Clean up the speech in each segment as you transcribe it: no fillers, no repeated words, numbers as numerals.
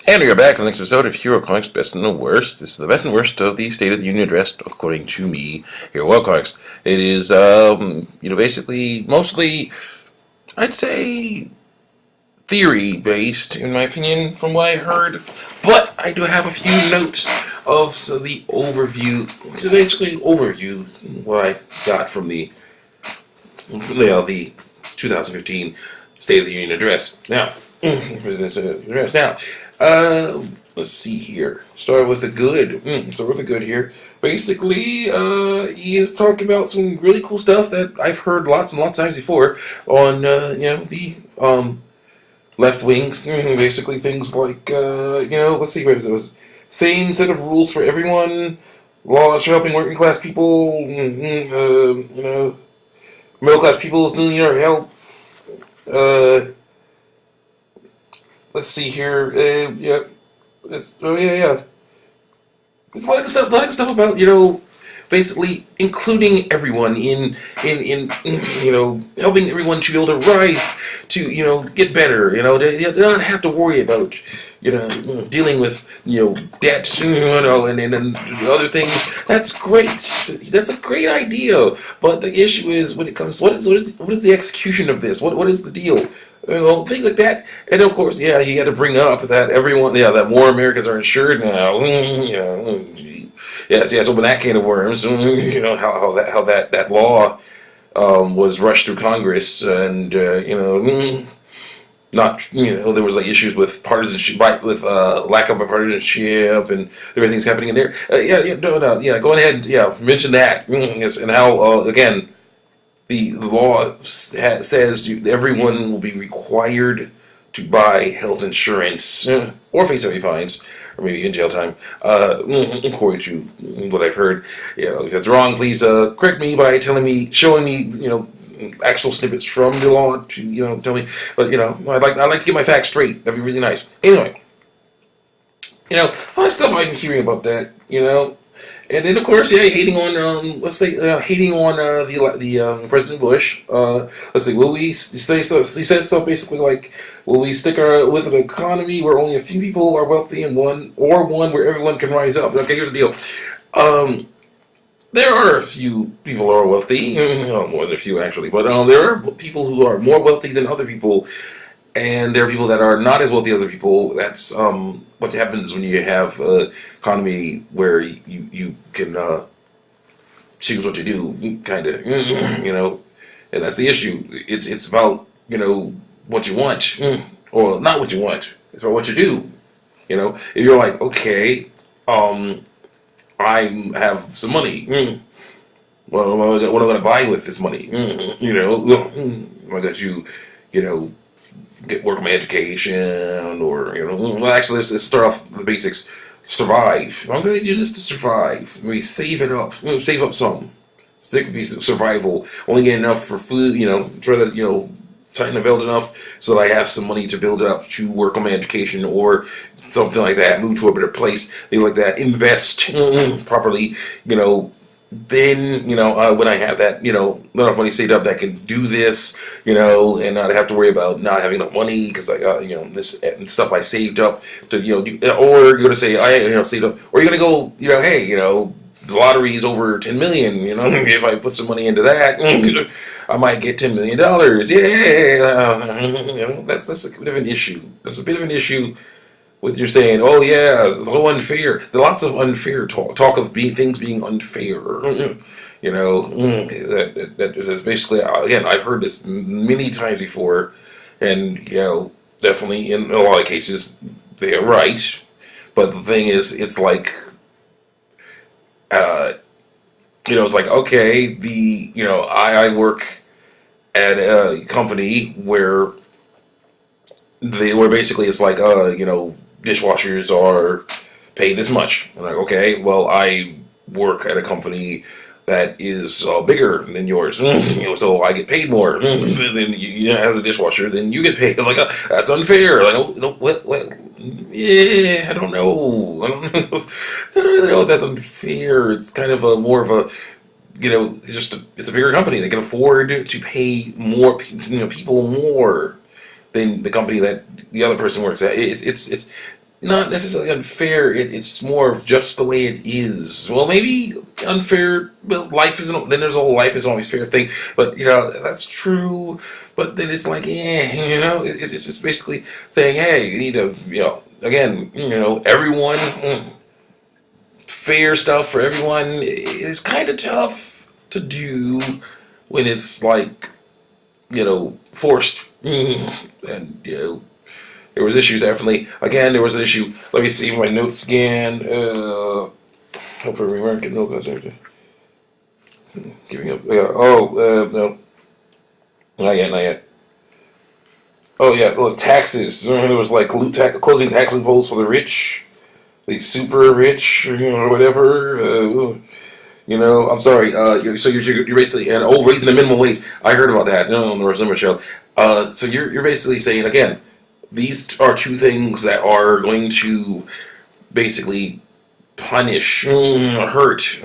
And we are back with the next episode of Hero Comics Best and the Worst. This is the best and worst of the State of the Union address, according to me, Hero World Comics. It is, basically, mostly, I'd say, theory-based, in my opinion, from what I heard. But I do have a few notes of the overview, so basically, what I got from the 2015 State of the Union address. Now, President's address. Now, let's see here. Start with the good. Start with the good here. Basically, he is talking about some really cool stuff that I've heard lots and lots of times before on, the left wings. Basically, things like, let's see, what it was. Same set of rules for everyone. Laws for helping working class people. Middle class people still need our help. Let's see here. Yeah. Yeah. There's a lot of stuff about, basically including everyone in helping everyone to be able to rise, to, get better, to not have to worry about, dealing with, debt, and other things. That's great. That's a great idea. But the issue is when it comes, what is the execution of this? What is the deal? Things like that. And of course, he had to bring up that that more Americans are insured now. Yes, open that can of worms. How that law was rushed through Congress, and not there was like issues with partisanship, with lack of partisanship, and there were things happening in there. Go ahead, mention that. Yes, and how again. The law says everyone will be required to buy health insurance or face heavy fines or maybe in jail time, according to what I've heard. If that's wrong, please correct me by showing me, actual snippets from the law to, tell me. But I'd like to get my facts straight. That'd be really nice. Anyway, a lot of stuff I'm hearing about that. And then, of course, hating on, hating on the President Bush. Let's see, will we say stuff? He said stuff basically like, will we stick with an economy where only a few people are wealthy and one where everyone can rise up? Okay, here's the deal. There are a few people who are wealthy, more than a few actually, but there are people who are more wealthy than other people. And there are people that are not as wealthy as other people. That's what happens when you have an economy where you can choose what to do, kind of, and that's the issue. It's about what you want, or not what you want. It's about what you do. If you're like, okay, I have some money. What am I going to buy with this money? Am I going to work on my education, or actually let's start off with the basics. Survive. I'm going to do this to survive. Maybe save it up. Save up some. Stick with survival. Only get enough for food. Try to tighten the belt enough so that I have some money to build up to work on my education or something like that. Move to a better place. Things like that. Invest properly. Then when I have that enough money saved up that can do this, and not have to worry about not having enough money because I got this stuff I saved up to or you're gonna say I saved up, or you're gonna go hey the lottery is over 10 million. If I put some money into that, I might get $10 million. Yeah, that's a bit of an issue. That's a bit of an issue. With you're saying, oh yeah, it's so unfair. There's lots of unfair talk of things being unfair. That's basically, again, I've heard this many times before, and definitely in a lot of cases they are right. But the thing is, it's like, it's like, okay, I work at a company where basically it's like dishwashers are paid this much. I'm like, okay, well, I work at a company that is bigger than yours, so I get paid more than as a dishwasher. Then you get paid. I'm like, that's unfair. Like, what? Yeah, I don't know. I don't really know if that's unfair. It's kind of more of a it's a bigger company. They can afford to pay more, people more than the company that the other person works at. It's not necessarily unfair. It's more of just the way it is. Well, maybe unfair. Well, life isn't. Then there's a whole life is always fair thing. But that's true. But then it's like, it's just basically saying, hey, you need to, again, everyone, fair stuff for everyone is kind of tough to do when it's like, forced. And there was issues definitely. Again, there was an issue. Let me see my notes again. Hopefully we weren't getting giving up. No, not yet, not yet. Oh yeah, look, taxes. There was like closing tax loopholes for the rich, the super rich, or whatever. I'm sorry. So you're basically raising the minimum wage. I heard about that. No, on the Summer show. So you're basically saying again, these are two things that are going to basically punish, hurt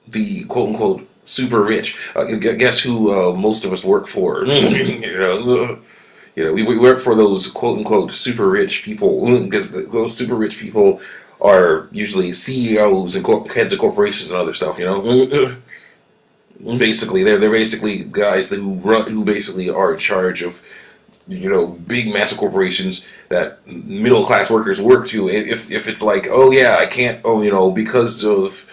the quote unquote super rich. Guess who most of us work for? We work for those quote unquote super rich people because those super rich people are usually CEOs and heads of corporations and other stuff. Basically, they're basically guys who basically are in charge of big massive corporations that middle class workers work to. If it's like, oh yeah, I can't, because of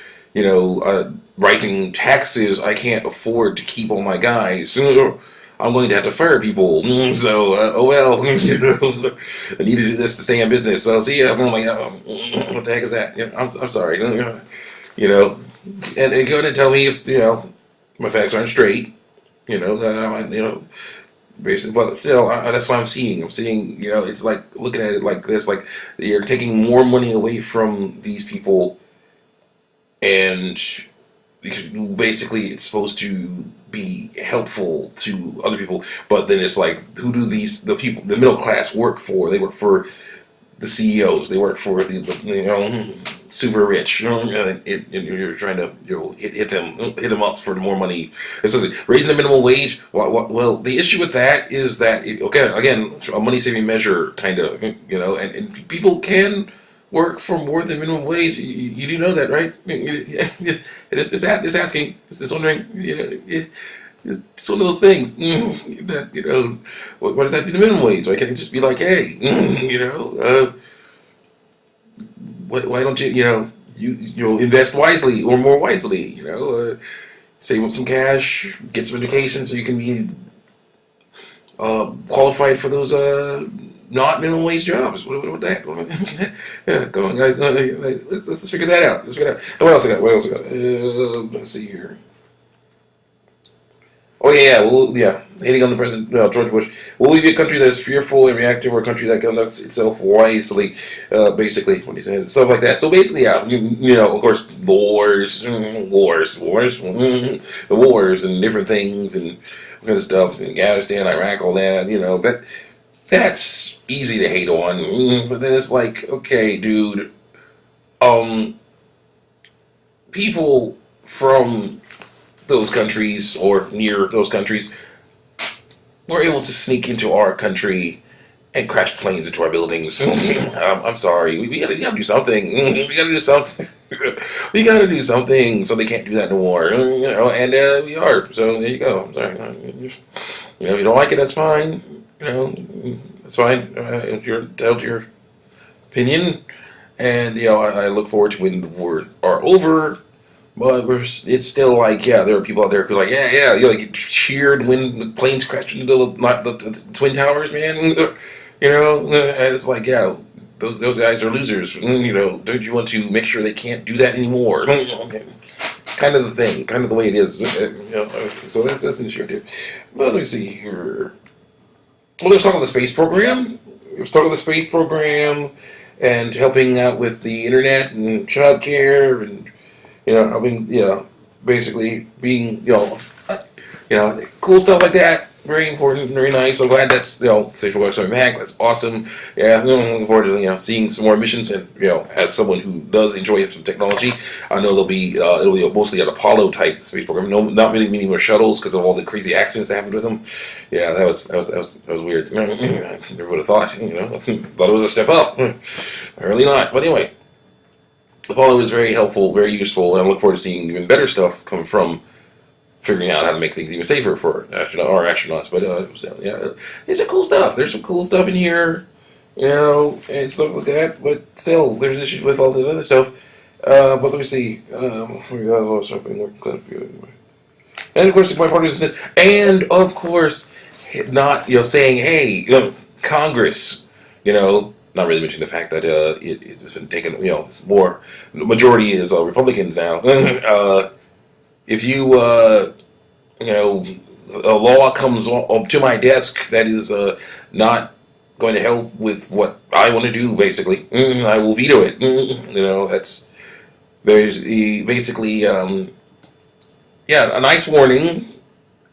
rising taxes, I can't afford to keep all my guys. I'm going to have to fire people. So, oh well, I need to do this to stay in business. So, see ya. I'm like, what the heck is that? I'm sorry. And go ahead and tell me if my facts aren't straight. Basically, but still, that's what I'm seeing. I'm seeing, it's like looking at it like this, like you're taking more money away from these people, and basically it's supposed to be helpful to other people, but then it's like, who do the middle class work for? They work for the CEOs. They work for the super rich. And you're trying to hit them up for more money. It says raising the minimum wage. Well, the issue with that is that again, a money saving measure, kind of, and people can work for more than minimum wage. You do know that, right? Just asking, just wondering. It's one of those things that what does that be the minimum wage? Why can't it just be like, hey, why don't you invest wisely or more wisely? Save up some cash, get some education, so you can be qualified for those not minimum wage jobs. What that? Yeah, go on, guys. Let's figure that out. Let's figure that out. What else I got? What else I got? Let's see here. Oh yeah, well, yeah. Hitting on the president, George Bush. Will we be a country that is fearful and reactive, or a country that conducts itself wisely? Basically, what he said, stuff like that. So basically, yeah, of course, the wars, and different things, and kind of stuff, in Afghanistan, Iraq, all that. That's easy to hate on. But then it's like, okay, dude, people from those countries or near those countries were able to sneak into our country and crash planes into our buildings. I'm sorry. We gotta do something. We gotta do something. We gotta do something so they can't do that no more. And we are. So there you go. I'm sorry. If you don't like it, that's fine. That's fine. If you're entitled to your opinion. And I look forward to when the wars are over. But it's still like, yeah, there are people out there who are like, yeah, like cheered when the planes crashed into the Twin Towers, man. And it's like, yeah, those guys are losers. Don't you want to make sure they can't do that anymore? Kind of the thing, kind of the way it is. So that's an issue too. Well, let me see here. Well, let's talk about the space program. Let's talk about the space program and helping out with the internet and childcare and. Basically being, cool stuff like that. very important, very nice. I'm glad that's safe for coming back. That's awesome. Yeah, I'm looking forward to seeing some more missions. And as someone who does enjoy some technology, I know it'll be mostly an Apollo type space program. No, not really meaning with shuttles because of all the crazy accidents that happened with them. Yeah, that was weird. I never would have thought. Thought it was a step up. Really not. But anyway, Apollo is very helpful, very useful, and I look forward to seeing even better stuff come from figuring out how to make things even safer for astronauts. But yeah, there's some cool stuff. There's some cool stuff in here, and stuff like that. But still, there's issues with all this other stuff. But let me see. We got a lot of stuff in there. And of course, my party is this, and of course, not saying, hey, Congress, not really mentioning the fact that it's been taken, it's more, the majority is Republicans now. If a law comes up to my desk that is not going to help with what I want to do, basically, I will veto it. There's basically, a nice warning.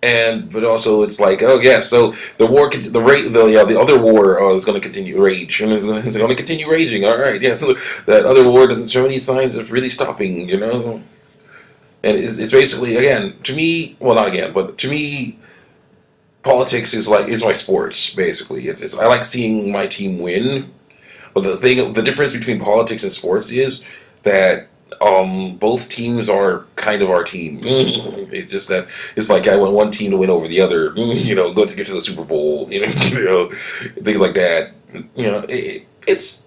But also it's like, oh yeah, so the war, the other war is going to continue rage, and it's going to continue raging. All right, yeah, so that other war doesn't show any signs of really stopping, and it's basically, again, to me, well, not again, but to me, politics is my sports. Basically, it's I like seeing my team win, but the difference between politics and sports is that both teams are kind of our team. It's just that it's like I want one team to win over the other. Go to get to the Super Bowl. Things like that. It's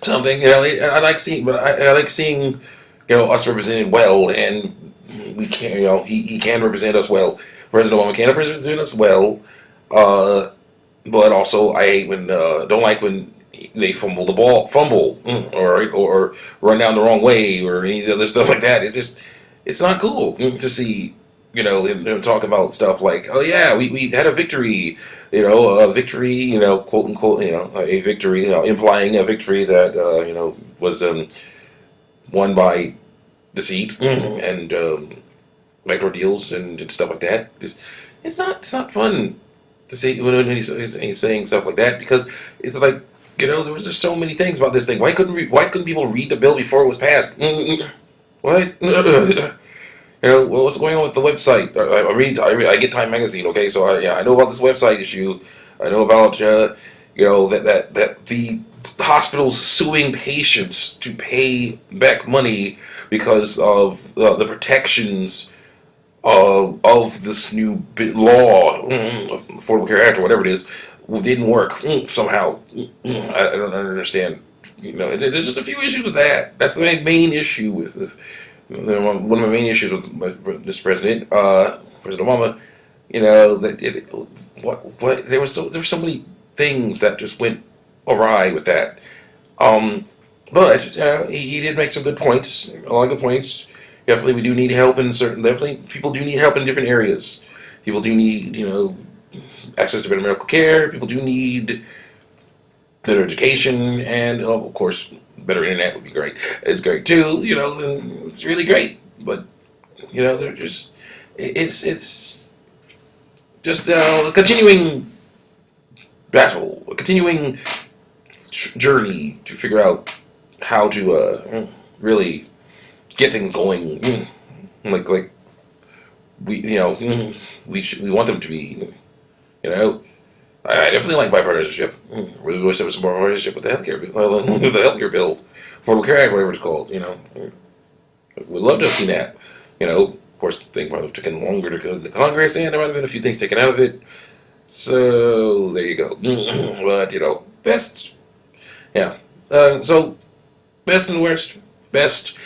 something. I like seeing, but I like seeing, us represented well, and we can. He can represent us well. President Obama can represent us well, but also I hate when don't like when they fumble the ball, or run down the wrong way, or any other stuff like that. It's not cool to see, them talk about stuff like, oh yeah, we had a victory, a victory, quote unquote, a victory, implying a victory that, was won by deceit and backdoor deals and stuff like that. It's not fun to see when he's saying stuff like that, because it's like, there was just so many things about this thing. Why couldn't people read the bill before it was passed? What? What's going on with the website? I get Time Magazine, okay? So I know about this website issue. I know about that the hospitals suing patients to pay back money because of the protections of this new law, of Affordable Care Act or whatever it is, didn't work somehow. I don't understand. There's just a few issues with that. That's the main issue with one of my main issues with Mr. President, President Obama. What there were so many things that just went awry with that. But he did make some good points. A lot of good points. Definitely, we do need help in certain. Definitely, people do need help in different areas. People do need, access to better medical care. People do need better education, and of course, better internet would be great. It's great too, and it's really great. But they're just it's just a continuing battle, a continuing journey to figure out how to really get things going. Like we we want them to be. I definitely like bipartisanship. Really wish there was some more bipartisanship with the healthcare bill, Affordable Care Act, whatever it's called. We'd love to have seen that. Of course, things might have taken longer to go to Congress, and there might have been a few things taken out of it. So there you go. But best, yeah. So best and worst, best.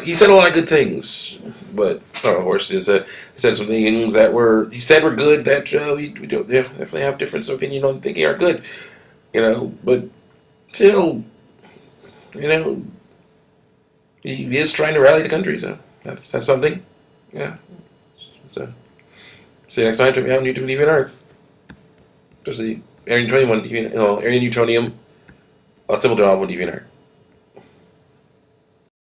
He said a lot of good things, but of course, he said some things that were good that we don't, definitely have difference of opinion on thinking are good, but still, he is trying to rally the country, so that's something, yeah. So see you next time. Check me out on YouTube TV Art, especially Area Newtonium, Area Newtonium, a simple job on TV Art.